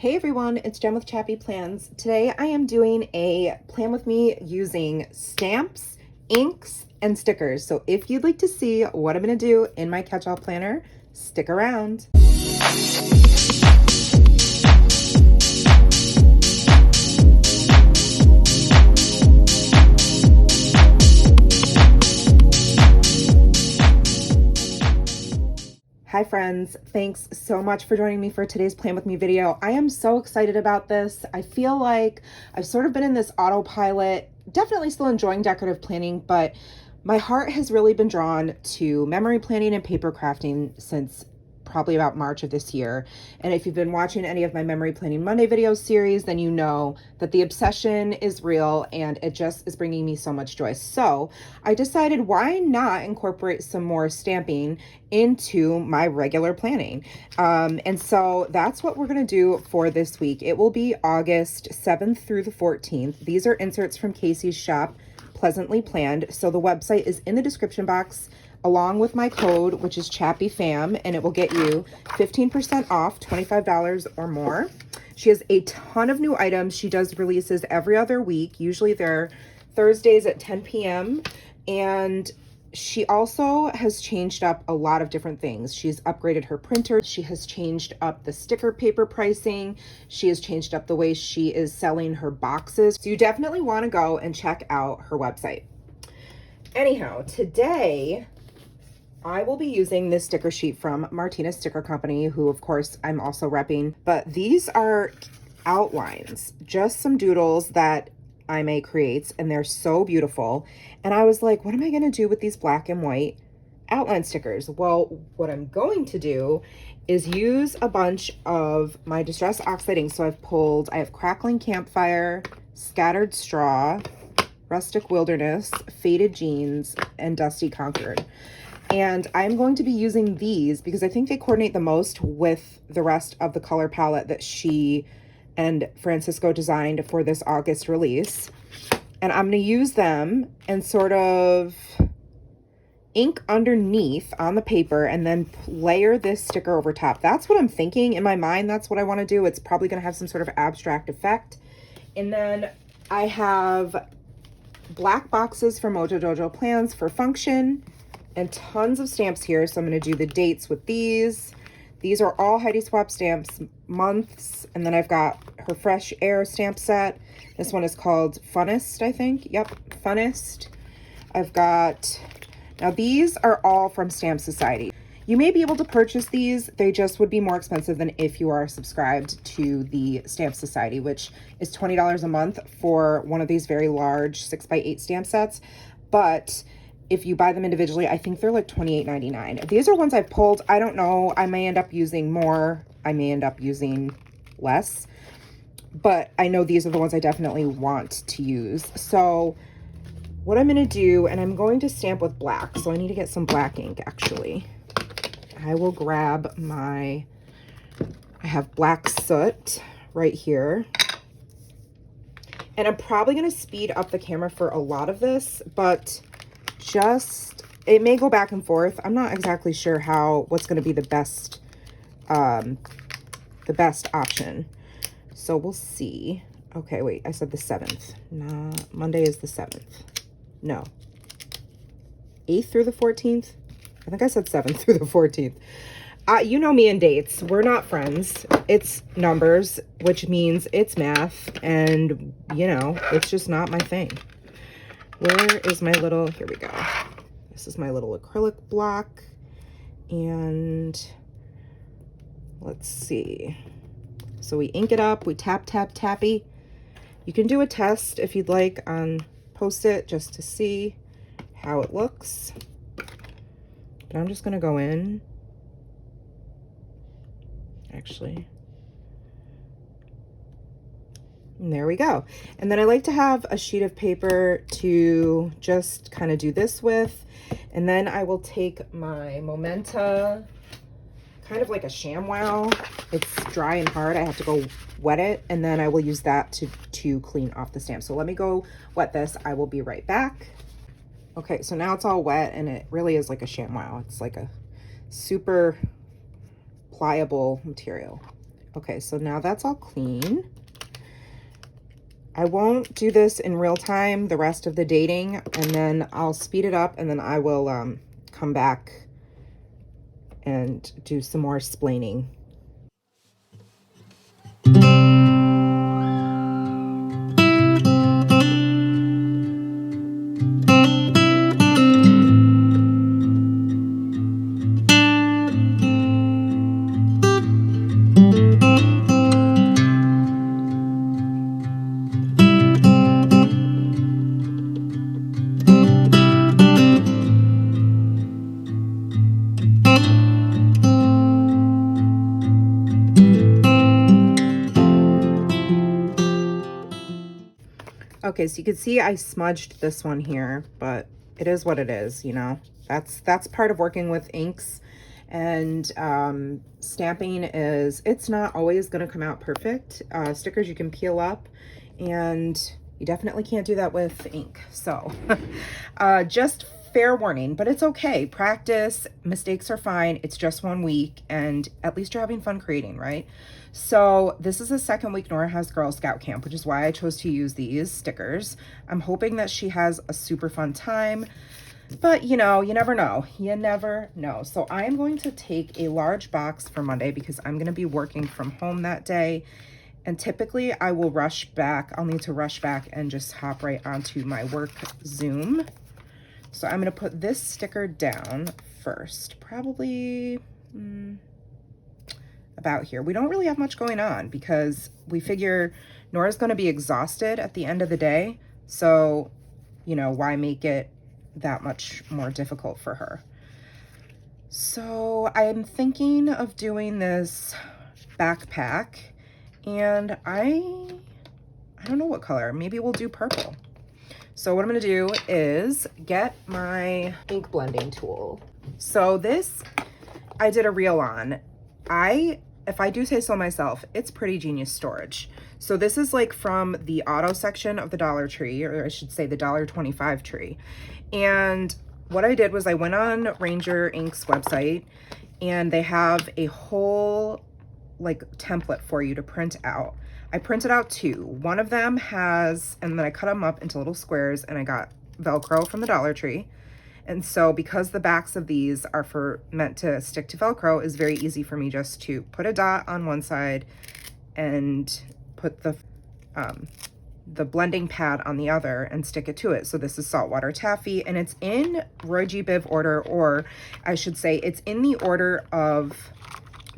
Hey everyone, it's Jen with ChappyPlans. Today I am doing a plan with me using stamps, inks, and stickers. So if you'd like to see what I'm going to do in my catch-all planner, stick around. Hi friends, thanks so much for joining me for today's Plan With Me video. I am so excited about this. I feel like I've sort of been in this autopilot, definitely still enjoying decorative planning, but my heart has really been drawn to memory planning and paper crafting since probably about March of this year. And if you've been watching any of my Memory Planning Monday video series, then you know that the obsession is real and it just is bringing me so much joy. So I decided, why not incorporate some more stamping into my regular planning? And so that's what we're going to do for this week. It will be August 7th through the 14th. These are inserts from Casey's shop, Pleasantly Planned. So the website is in the description box, along with my code, which is ChappyFam, and it will get you 15% off, $25 or more. She has a ton of new items. She does releases every other week. Usually they're Thursdays at 10 p.m. And she also has changed up a lot of different things. She's upgraded her printer. She has changed up the sticker paper pricing. She has changed up the way she is selling her boxes. So you definitely want to go and check out her website. Anyhow, today I will be using this sticker sheet from Martinez Sticker Company, who of course I'm also repping, but these are outlines, just some doodles that I may create, and they're so beautiful. And I was like, what am I going to do with these black and white outline stickers? Well, what I'm going to do is use a bunch of my distress oxide ink. So I have Crackling Campfire, Scattered Straw, Rustic Wilderness, Faded Jeans, and Dusty Concord. And I'm going to be using these because I think they coordinate the most with the rest of the color palette that she and Francisco designed for this August release. And I'm going to use them and sort of ink underneath on the paper and then layer this sticker over top. That's what I'm thinking in my mind. That's what I want to do. It's probably going to have some sort of abstract effect. And then I have black boxes for Mojo Dojo Plans for function, and tons of stamps here. So I'm going to do the dates with these. These are all Heidi Swap stamps, months. And then I've got her Fresh Air stamp set. This one is called Funnest, I think. Yep, Funnest. I've got, now these are all from Stamp Society. You may be able to purchase these. They just would be more expensive than if you are subscribed to the Stamp Society, which is $20 a month for one of these very large 6x8 stamp sets. But if you buy them individually, I think they're like $28.99. These are ones I've pulled. I don't know. I may end up using more. I may end up using less. But I know these are the ones I definitely want to use. So what I'm going to do, and I'm going to stamp with black. So I need to get some black ink, actually. I will grab I have black soot right here. And I'm probably going to speed up the camera for a lot of this, but it may go back and forth. I'm not exactly sure what's going to be the best option. So we'll see. Okay, wait, I said the 7th. No, Monday is the 7th. No. 8th through the 14th? I think I said 7th through the 14th. You know me and dates. We're not friends. It's numbers, which means it's math. And, you know, it's just not my thing. Where is my little, here we go. This is my little acrylic block. And let's see. So we ink it up, we tap, tap, tappy. You can do a test if you'd like on Post-it just to see how it looks. But I'm just gonna go in. Actually. And there we go. And then I like to have a sheet of paper to just kind of do this with. And then I will take my Momenta, kind of like a ShamWow. It's dry and hard. I have to go wet it. And then I will use that to clean off the stamp. So let me go wet this. I will be right back. Okay, so now it's all wet and it really is like a ShamWow. It's like a super pliable material. Okay, so now that's all clean. I won't do this in real time the rest of the dating, and then I'll speed it up, and then I will come back and do some more splaining. Okay, so you can see I smudged this one here, but it is what it is, you know. That's part of working with inks, and stamping is, it's not always going to come out perfect. Stickers you can peel up, and you definitely can't do that with ink. So just fair warning, but it's okay. Practice, mistakes are fine. It's just 1 week, and at least you're having fun creating, right? So this is the second week Nora has Girl Scout camp, which is why I chose to use these stickers. I'm hoping that she has a super fun time, but you know, you never know. You never know. So I am going to take a large box for Monday because I'm going to be working from home that day. And typically I will rush back. I'll need to rush back and just hop right onto my work Zoom. So I'm going to put this sticker down first, probably about here. We don't really have much going on because we figure Nora's going to be exhausted at the end of the day. So, you know, why make it that much more difficult for her? So I'm thinking of doing this backpack, and I don't know what color. Maybe we'll do purple. So what I'm going to do is get my ink blending tool. So this I did a reel on. If I do say so myself, it's pretty genius storage. So this is like from the auto section of the Dollar Tree, or I should say the $1.25 tree. And what I did was I went on Ranger Ink's website, and they have a whole like template for you to print out. I printed out 2. One of them has, and then I cut them up into little squares, and I got Velcro from the Dollar Tree. And so because the backs of these are meant to stick to Velcro, it's very easy for me just to put a dot on one side and put the blending pad on the other and stick it to it. So this is Saltwater Taffy, and it's in Roy G. Biv order, or I should say it's in the order of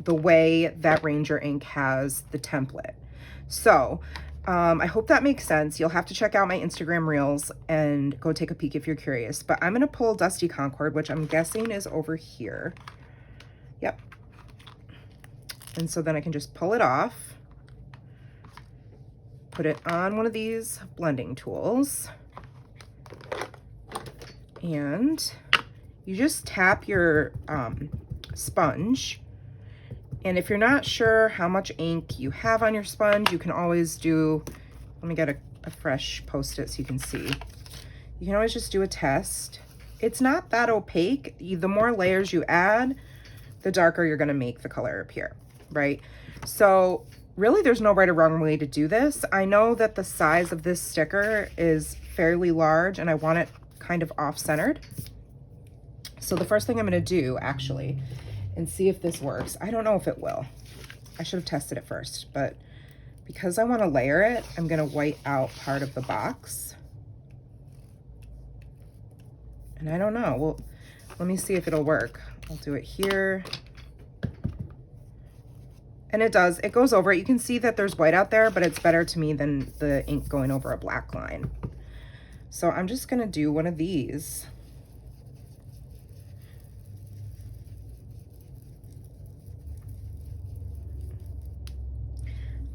the way that Ranger Ink has the template. So I hope that makes sense. You'll have to check out my Instagram reels and go take a peek if you're curious. But I'm going to pull Dusty Concord, which I'm guessing is over here. Yep. And so then I can just pull it off, put it on one of these blending tools, and you just tap your sponge. And if you're not sure how much ink you have on your sponge, you can always do, let me get a fresh Post-it so you can see. You can always just do a test. It's not that opaque. The more layers you add, the darker you're gonna make the color appear, right? So really there's no right or wrong way to do this. I know that the size of this sticker is fairly large, and I want it kind of off-centered. So the first thing I'm gonna do, actually, and see if this works. I don't know if it will. I should have tested it first, but because I want to layer it, I'm going to white out part of the box. And I don't know. Well, let me see if it'll work. I'll do it here. And it does. It goes over it. You can see that there's white out there, but it's better to me than the ink going over a black line. So I'm just going to do one of these.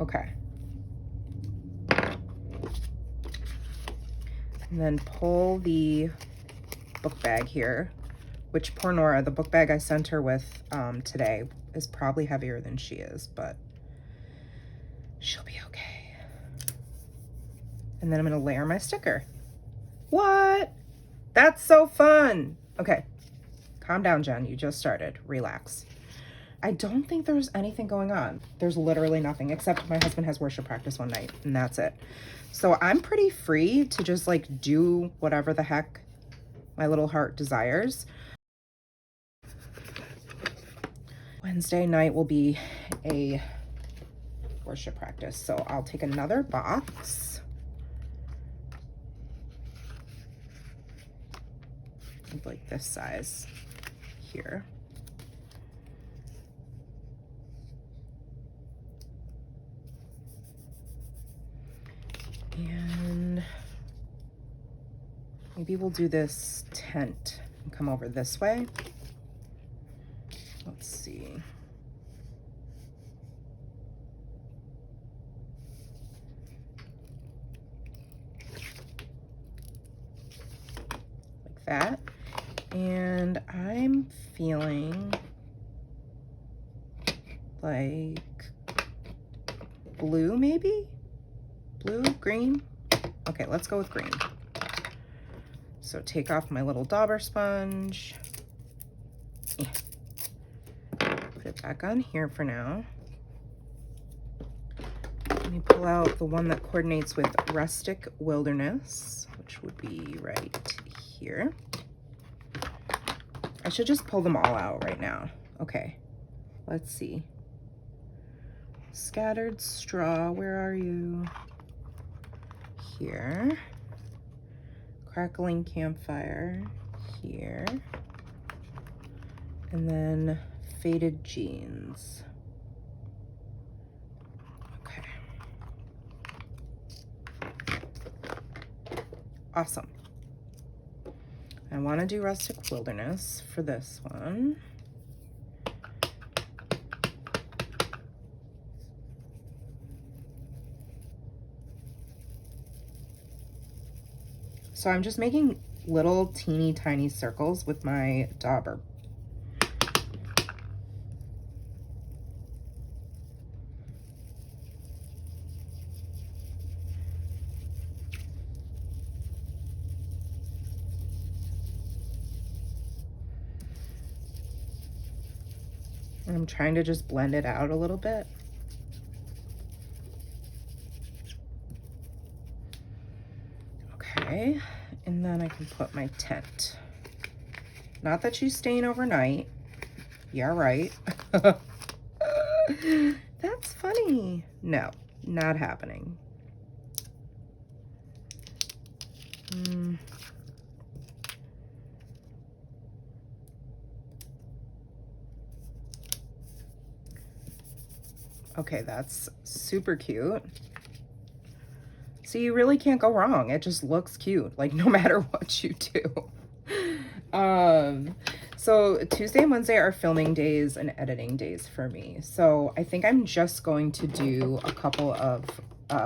Okay. And then pull the book bag here, which poor Nora, the book bag I sent her with today is probably heavier than she is, but she'll be okay. And then I'm gonna layer my sticker. What? That's so fun. Okay, calm down, Jen, you just started, relax. I don't think there's anything going on. There's literally nothing, except my husband has worship practice one night, and that's it. So I'm pretty free to just like do whatever the heck my little heart desires. Wednesday night will be a worship practice, so I'll take another box. Like this size here. And maybe we'll do this tent and come over this way. Let's see. Like that. And I'm feeling like blue, maybe? Blue, green? Okay, let's go with green. So take off my little dauber sponge. Put it back on here for now. Let me pull out the one that coordinates with Rustic Wilderness, which would be right here. I should just pull them all out right now. Okay, let's see. Scattered Straw, where are you? Here. Crackling Campfire, here. And then Faded Jeans. Okay. Awesome. I want to do Rustic Wilderness for this one. So I'm just making little teeny tiny circles with my dauber. And I'm trying to just blend it out a little bit. Okay, and then I can put my tent. Not that she's staying overnight. Yeah, right. That's funny. No, not happening. Okay, that's super cute. So you really can't go wrong. It just looks cute, like no matter what you do. So Tuesday and Wednesday are filming days and editing days for me. So I think I'm just going to do a couple of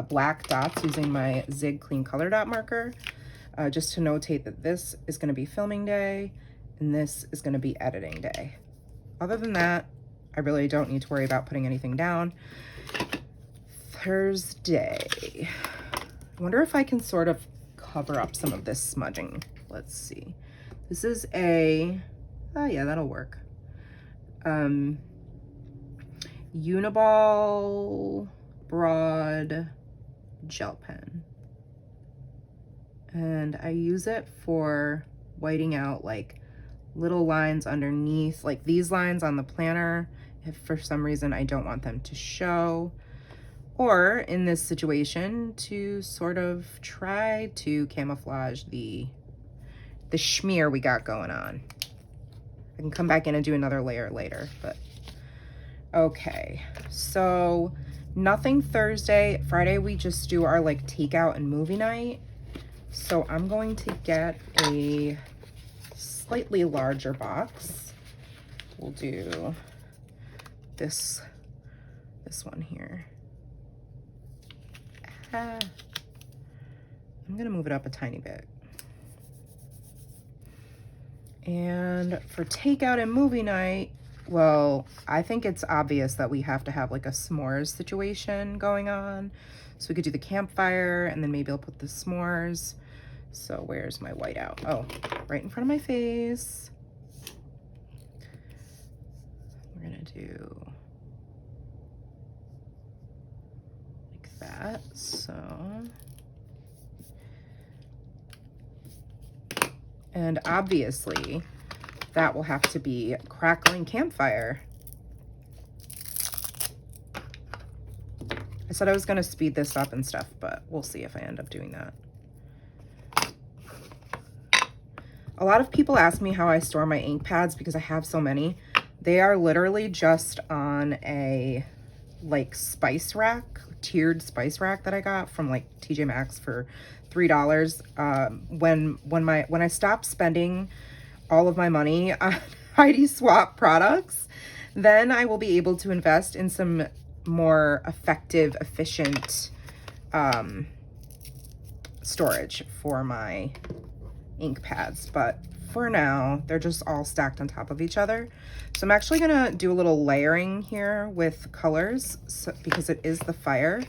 black dots using my Zig Clean Color Dot marker, just to notate that this is going to be filming day and this is going to be editing day. Other than that, I really don't need to worry about putting anything down. Thursday. I wonder if I can sort of cover up some of this smudging. Let's see. This is a, oh yeah, that'll work. Uniball broad gel pen. And I use it for whiting out like little lines underneath, like these lines on the planner, if for some reason I don't want them to show. Or in this situation, to sort of try to camouflage the schmear we got going on. I can come back in and do another layer later, but okay. So nothing Thursday. Friday we just do our like takeout and movie night. So I'm going to get a slightly larger box. We'll do this one here. I'm gonna move it up a tiny bit. And for takeout and movie night, well, I think it's obvious that we have to have like a s'mores situation going on. So we could do the campfire and then maybe I'll put the s'mores. So where's my whiteout? Oh, right in front of my face. we're gonna do like that, so. And obviously that will have to be crackling campfire. I said I was gonna speed this up and stuff, but we'll see if I end up doing that. A lot of people ask me how I store my ink pads because I have so many. They are literally just on a like spice rack, tiered spice rack that I got from like TJ Maxx for $3. When I stopped spending all of my money on Heidi Swap products, then I will be able to invest in some more effective, efficient storage for my ink pads. But for now, they're just all stacked on top of each other. So I'm actually gonna do a little layering here with colors, because it is the fire.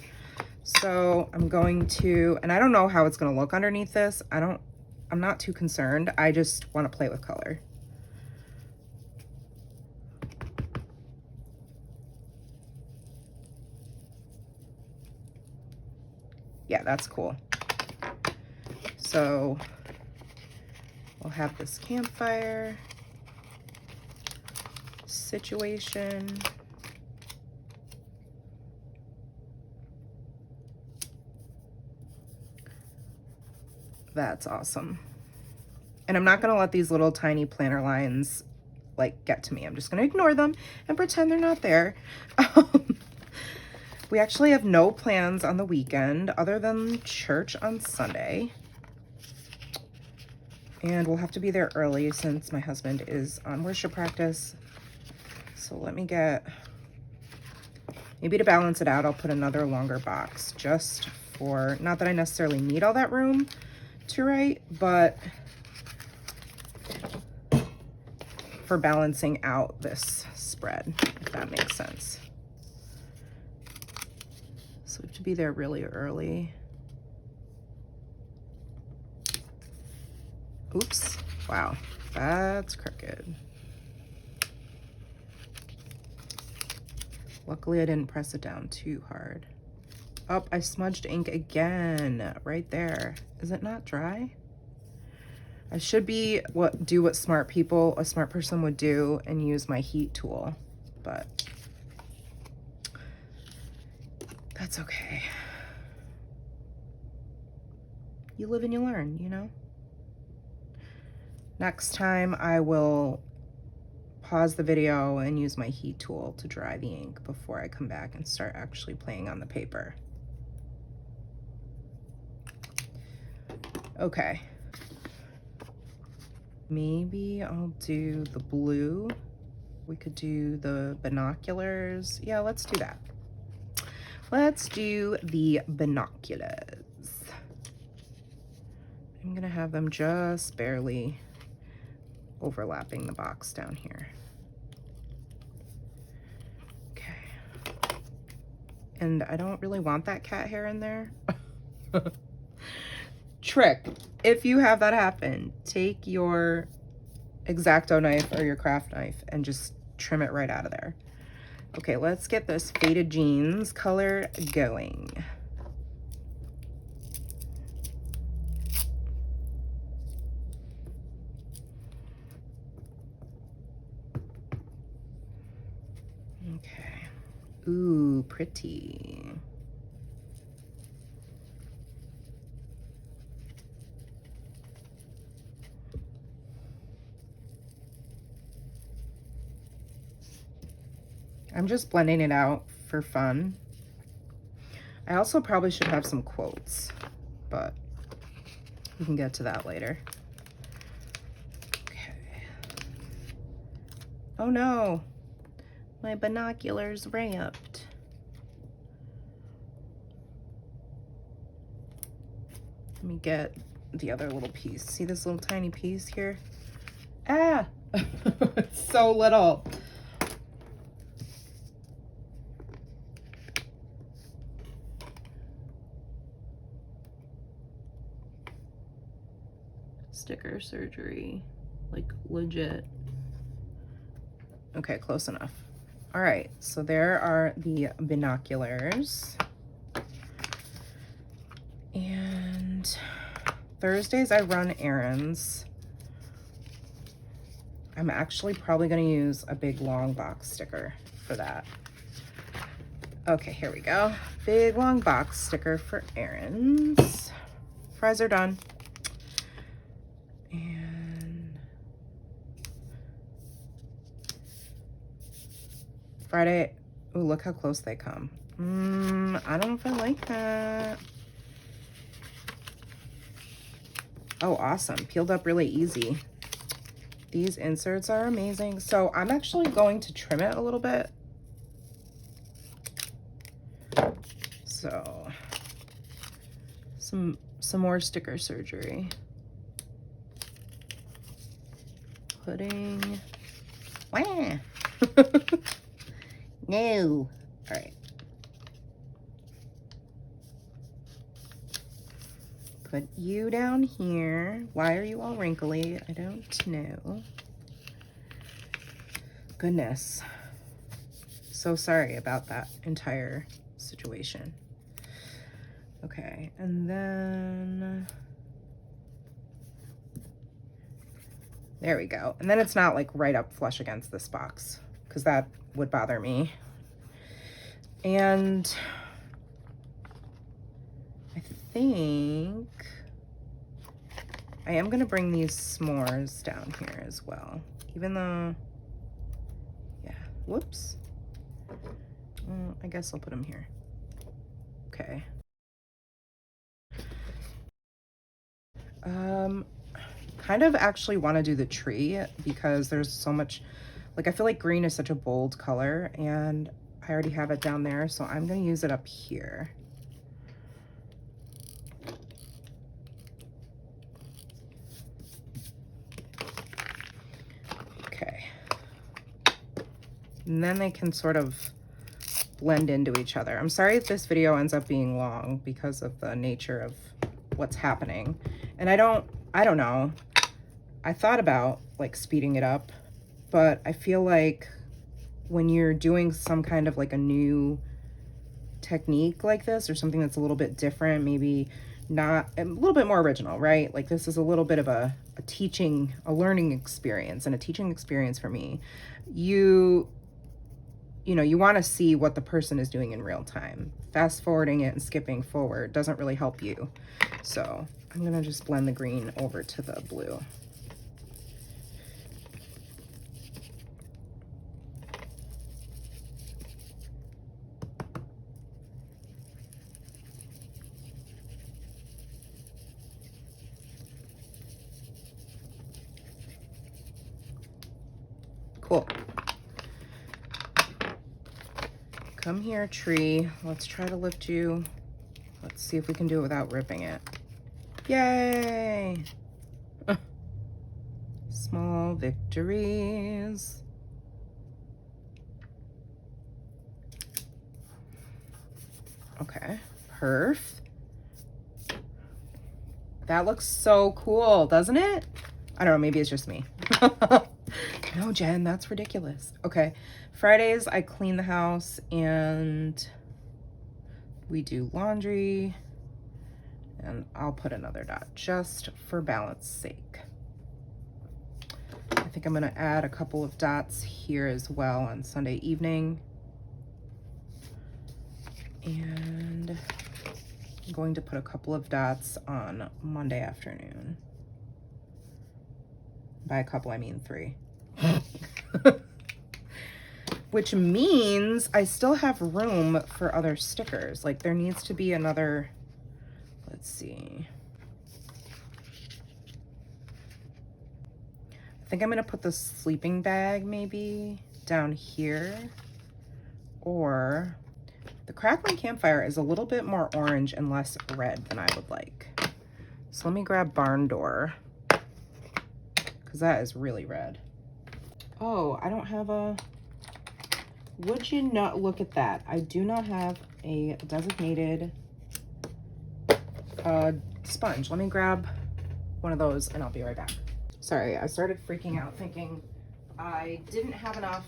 So I'm going to, and I don't know how it's gonna look underneath this. I'm not too concerned. I just want to play with color. Yeah, that's cool. So we'll have this campfire situation. That's awesome. And I'm not gonna let these little tiny planner lines like get to me. I'm just gonna ignore them and pretend they're not there. We actually have no plans on the weekend other than church on Sunday. And we'll have to be there early since my husband is on worship practice. So let me get, maybe to balance it out, I'll put another longer box just for, not that I necessarily need all that room to write, but for balancing out this spread, if that makes sense. So we have to be there really early. Oops, wow, that's crooked. Luckily I didn't press it down too hard. Oh, I smudged ink again, right there. Is it not dry? I should be do what a smart person would do and use my heat tool, but that's okay. You live and you learn, you know? Next time I will pause the video and use my heat tool to dry the ink before I come back and start actually playing on the paper. Okay. Maybe I'll do the blue. We could do the binoculars. Yeah, let's do that. Let's do the binoculars. I'm gonna have them just barely overlapping the box down here. Okay. And I don't really want that cat hair in there. Trick, if you have that happen, take your X-Acto knife or your craft knife and just trim it right out of there. Okay, let's get this faded jeans color going. Okay. Ooh, pretty. I'm just blending it out for fun. I also probably should have some quotes, but we can get to that later. Okay. Oh no, my binoculars ripped. Let me get the other little piece. See this little tiny piece here? Ah, it's so little. Sticker surgery, like legit. Okay, close enough. All right, so there are the binoculars. And Thursdays I run errands. I'm actually probably gonna use a big long box sticker for that. Okay, here we go. Big long box sticker for errands. Fries are done. And Friday, oh, look how close they come. I don't know if I like that. Oh, awesome. Peeled up really easy. These inserts are amazing. So I'm actually going to trim it a little bit. So some more sticker surgery. Pudding. Wah. No. All right. Put you down here. Why are you all wrinkly? I don't know. Goodness. So sorry about that entire situation. Okay, and then there we go. And then it's not like right up flush against this box because that would bother me. And I think I am gonna bring these s'mores down here as well, even though, yeah, whoops. Well, I guess I'll put them here. Okay. Kind of actually want to do the tree because there's so much, like I feel like green is such a bold color and I already have it down there, so I'm going to use it up here. Okay. And then they can sort of blend into each other. I'm sorry if this video ends up being long because of the nature of what's happening. And I don't know. I thought about like speeding it up, but I feel like when you're doing some kind of like a new technique like this or something that's a little bit different, maybe not a little bit more original, right? Like this is a little bit of a learning experience and a teaching experience for me. You know, you want to see what the person is doing in real time. Fast forwarding it and skipping forward doesn't really help you. So I'm going to just blend the green over to the blue. Cool. Come here, tree. Let's try to lift you. Let's see if we can do it without ripping it. Yay! Small victories. Okay, perf. That looks so cool, doesn't it? I don't know, maybe it's just me. No, Jen, that's ridiculous. Okay, Fridays I clean the house and we do laundry, and I'll put another dot just for balance sake. I think I'm gonna add a couple of dots here as well on Sunday evening. And I'm going to put a couple of dots on Monday afternoon. By a couple, I mean 3. Which means I still have room for other stickers. Like there needs to be another, let's see. I think I'm gonna put the sleeping bag maybe down here, or the crackling campfire is a little bit more orange and less red than I would like. So let me grab barn door because that is really red. Oh, I don't have a, would you not look at that? I do not have a designated sponge. Let me grab one of those and I'll be right back. Sorry, I started freaking out thinking I didn't have enough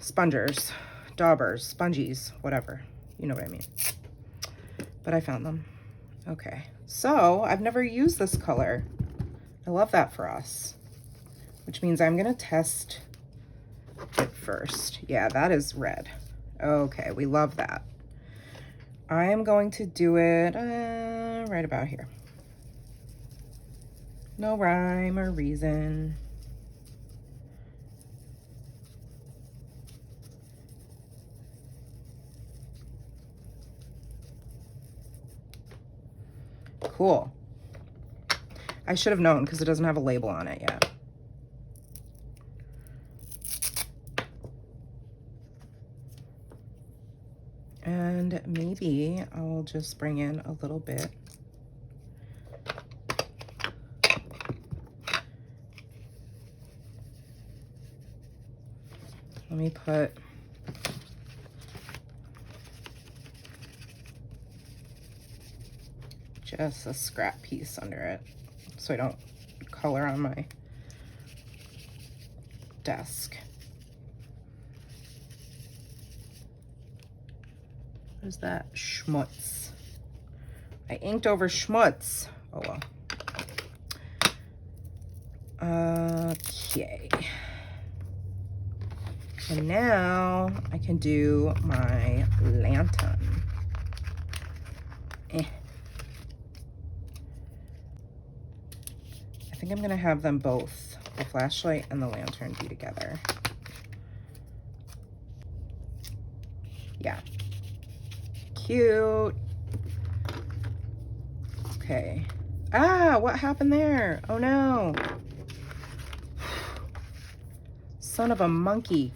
spongers, daubers, spongies, whatever. You know what I mean. But I found them. Okay, so I've never used this color. I love that for us, which means I'm gonna test it first. Yeah, that is red. Okay, we love that. I am going to do it right about here. No rhyme or reason. Cool. I should have known because it doesn't have a label on it yet. And maybe I'll just bring in a little bit. Let me put just a scrap piece under it so I don't color on my desk. What is that? Schmutz. I inked over schmutz. Oh well. Okay. And now I can do my lantern. I think I'm gonna have them both, the flashlight and the lantern, be together. Yeah. Cute. Okay. Ah, what happened there? Oh no. Son of a monkey.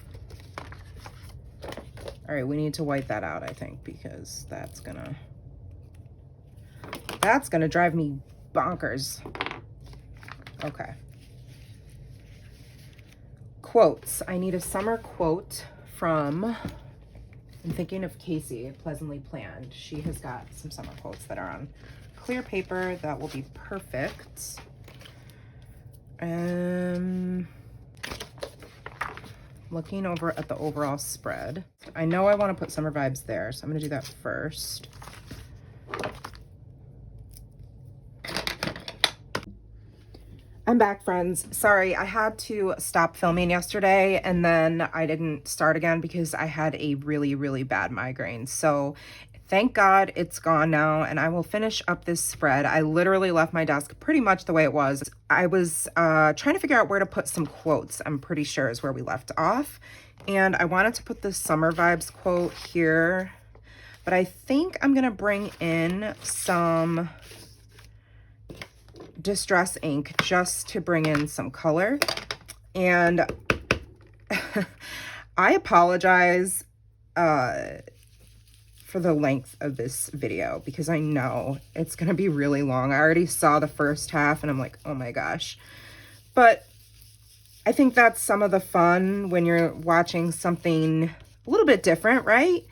All right, we need to wipe that out, I think, because that's gonna drive me bonkers. Okay. Quotes. I need a summer quote from, I'm thinking of Casey, Pleasantly Planned. She has got some summer quotes that are on clear paper. That will be perfect. Looking over at the overall spread. I know I want to put summer vibes there, so I'm going to do that first. I'm back, friends. Sorry, I had to stop filming yesterday and then I didn't start again because I had a really, really bad migraine. So thank God it's gone now and I will finish up this spread. I literally left my desk pretty much the way it was. I was trying to figure out where to put some quotes, I'm pretty sure is where we left off. And I wanted to put the summer vibes quote here, but I think I'm gonna bring in some distress ink just to bring in some color. And I apologize for the length of this video because I know it's gonna be really long. I already saw the first half and I'm like, oh my gosh. But I think that's some of the fun when you're watching something a little bit different, right?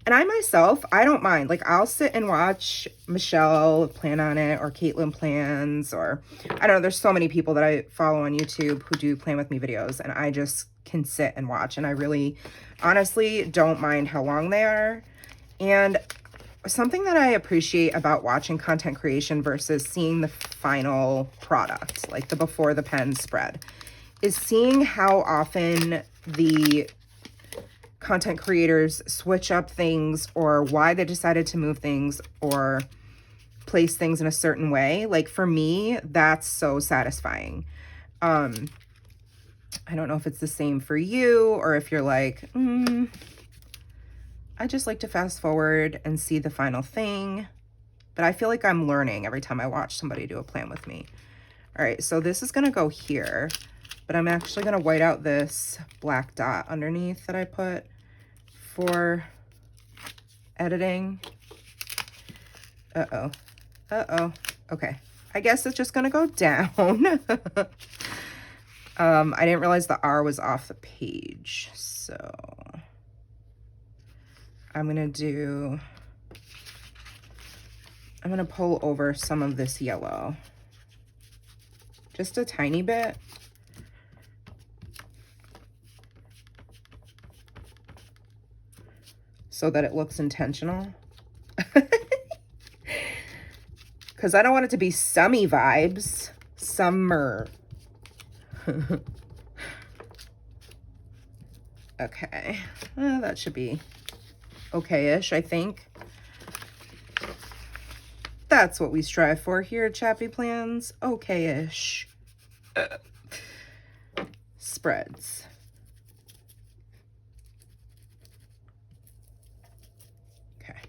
And I myself, I don't mind. Like, I'll sit and watch Michelle plan on it, or Katelyn plans, or I don't know. There's so many people that I follow on YouTube who do plan with me videos, and I just can sit and watch. And I really, honestly, don't mind how long they are. And something that I appreciate about watching content creation versus seeing the final product, like the before the pen spread, is seeing how often the content creators switch up things, or why they decided to move things or place things in a certain way. Like, for me, that's so satisfying. I don't know if it's the same for you, or if you're like, I just like to fast forward and see the final thing. But I feel like I'm learning every time I watch somebody do a plan with me. All right, so this is gonna go here, but I'm actually gonna white out this black dot underneath that I put for editing. Uh-oh. Okay, I guess it's just gonna go down. I didn't realize the R was off the page, so I'm gonna pull over some of this yellow, just a tiny bit. so that it looks intentional. Because I don't want it to be summy vibes. Summer. Okay. That should be okay-ish, I think. That's what we strive for here at ChappyPlans. Okay-ish. Spreads. Okay.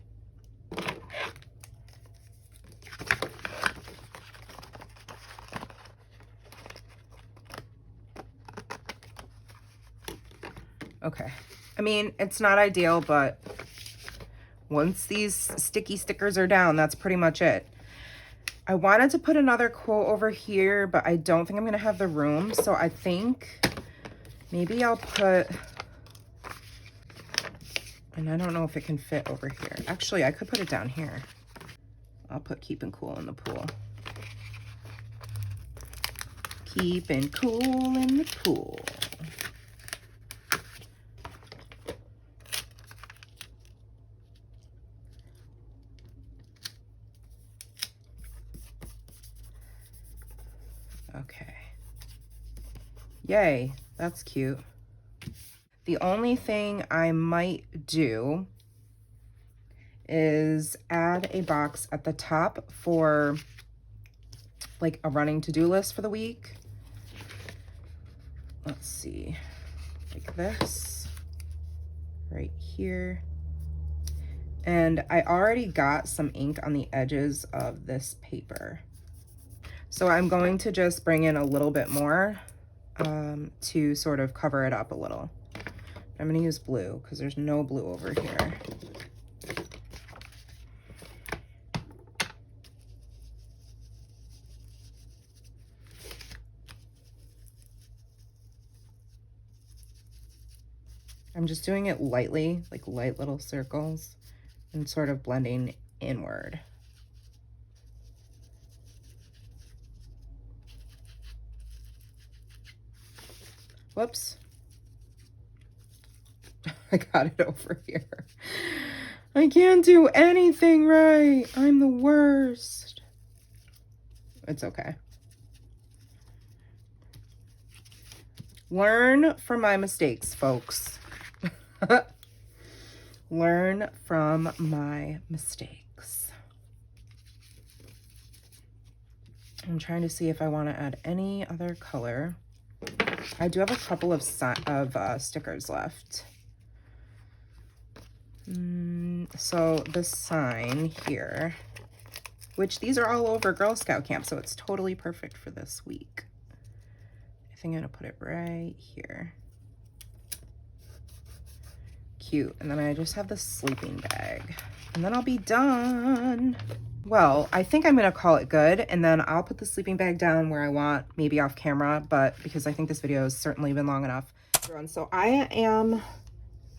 Okay. I mean, it's not ideal, but once these sticky stickers are down, that's pretty much it. I wanted to put another quote over here, but I don't think I'm going to have the room. So I think maybe I'll put, and I don't know if it can fit over here. Actually, I could put it down here. I'll put keeping cool in the pool. Keeping cool in the pool. Okay. Yay, that's cute. The only thing I might do is add a box at the top for like a running to-do list for the week. Let's see, like this, right here. And I already got some ink on the edges of this paper. So I'm going to just bring in a little bit more to sort of cover it up a little. I'm going to use blue because there's no blue over here. I'm just doing it lightly, like light little circles, and sort of blending inward. Whoops. I got it over here. I can't do anything right. I'm the worst. It's okay. Learn from my mistakes, folks. Learn from my mistakes. I'm trying to see if I want to add any other color. I do have a couple of stickers left. So the sign here, which these are all over Girl Scout camp, so it's totally perfect for this week. I think I'm gonna put it right here. Cute. And then I just have the sleeping bag, and then I'll be done. Well, I think I'm gonna call it good, and then I'll put the sleeping bag down where I want, maybe off camera, but because I think this video has certainly been long enough. So I am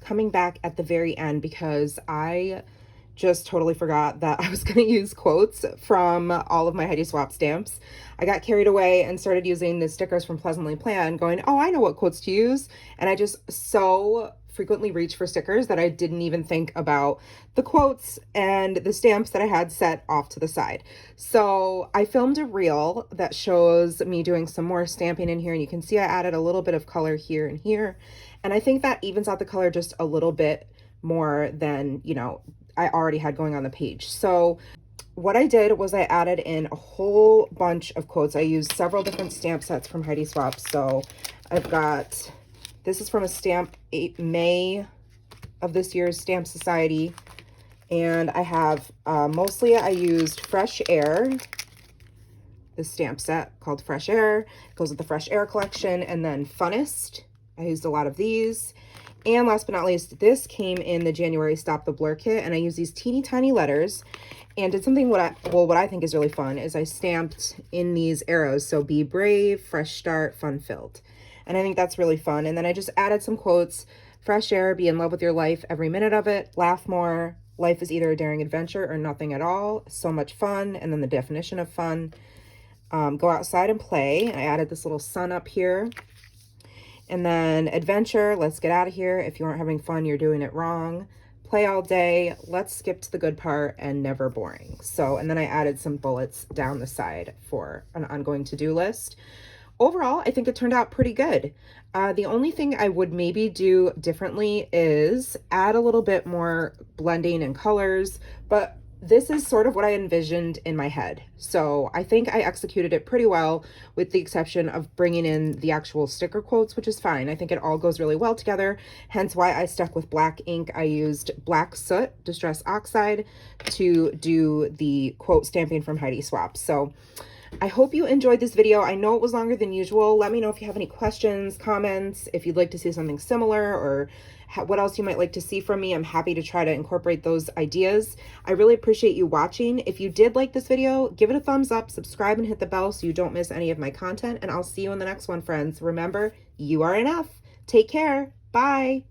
coming back at the very end because I just totally forgot that I was going to use quotes from all of my Heidi Swap stamps. I got carried away and started using the stickers from Pleasantly Planned, going, oh, I know what quotes to use. And I just so frequently reach for stickers that I didn't even think about the quotes and the stamps that I had set off to the side. So I filmed a reel that shows me doing some more stamping in here, and you can see I added a little bit of color here and here. And I think that evens out the color just a little bit more than, you know, I already had going on the page. So what I did was I added in a whole bunch of quotes. I used several different stamp sets from Heidi Swap. So I've got, this is from a stamp May of this year's Stamp Society. And I have, mostly I used Fresh Air, this stamp set called Fresh Air. It goes with the Fresh Air collection. And then Funnest, I used a lot of these. And last but not least, this came in the January Stop the Blur kit, and I used these teeny tiny letters and did something what I think is really fun is I stamped in these arrows. So be brave, fresh start, fun filled. And I think that's really fun. And then I just added some quotes. Fresh air, be in love with your life, every minute of it, laugh more, life is either a daring adventure or nothing at all, so much fun. And then the definition of fun, go outside and play. I added this little sun up here. And then adventure, let's get out of here. If you aren't having fun, you're doing it wrong. play all day, let's skip to the good part, and never boring. So, and then I added some bullets down the side for an ongoing to-do list. Overall, I think it turned out pretty good. The only thing I would maybe do differently is add a little bit more blending and colors, but this is sort of what I envisioned in my head. So I think I executed it pretty well, with the exception of bringing in the actual sticker quotes, which is fine. I think it all goes really well together, hence why I stuck with black ink. I used Black Soot Distress Oxide to do the quote stamping from Heidi Swap. So I hope you enjoyed this video. I know it was longer than usual. Let me know if you have any questions, comments, if you'd like to see something similar, or what else you might like to see from me. I'm happy to try to incorporate those ideas. I really appreciate you watching. If you did like this video, give it a thumbs up, subscribe, and hit the bell so you don't miss any of my content. And I'll see you in the next one, friends. Remember, you are enough. Take care. Bye.